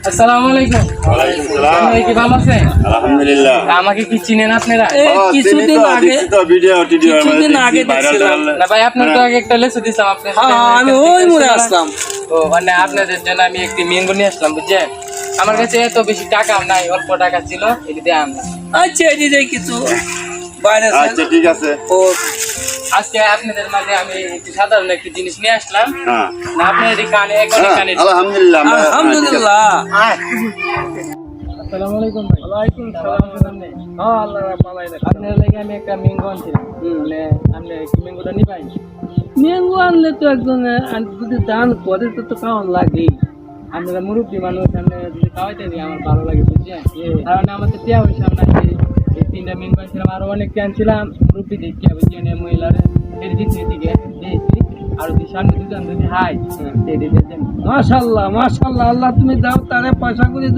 আসসালামু আলাইকুম। ওয়ালাইকুম সালাম। আপনি কি ভালো আছেন? আলহামদুলিল্লাহ। আমাকে কি চিনেন আপনারা? কিছুদিন আগে ভিডিও কিছুদিন আগে দেখছিলাম। না ভাই, আপনার তো আগে একটা লেসু দিছিলাম আপনার। আমি ওই মোড়ে আসলাম। ও মানে আপনাদের জন্য আমি একটি ম্যাঙ্গো নিয়ে আসলাম, বুঝছেন? আমার কাছে এত বেশি টাকা নাই, অল্প টাকা ছিল, এটা দিয়ে আনলাম। আচ্ছা এদিকে কিছু বাইরে আচ্ছা ঠিক আছে। ও আজকে আপনাদের মাঝে আমি একটু সাধারণ একটি জিনিস নিয়ে আসলাম। হ্যাঁ না আপনার এই কানে একবারে কানে। আলহামদুলিল্লাহ। আলহামদুলিল্লাহ। আসসালামু আলাইকুম ভাই। ওয়ালাইকুম সালাম। হ্যাঁ আল্লাহ পালাই না। আপনার লাগি আমি একটা ম্যাঙ্গো আনছিলাম। মানে আপনি কি ম্যাঙ্গোটা নিবেন? ম্যাঙ্গো আনলে তো একজন যদি দান করে তো খাওয়ান লাগেই। আপনারা মুরব্বী মানুষ, আপনি যদি খাওয়াইতে দিই আমার ভালো লাগে, বুঝছেন? কারণ আমাদের টিয়া পয়সা নাই, এই তিনটা ম্যাঙ্গো আনছিলাম, আরো অনেক আনছিলাম। মুরব্বী দেখিয়া বুঝছেন, মহিলারা এর দিচ্ছি দিকে দিয়েছি। আর যদি সামনে দুজন যদি হাই মাশাআল্লাহ মাশাআল্লাহ, আল্লাহ তুমি দাও তারে পয়সা করে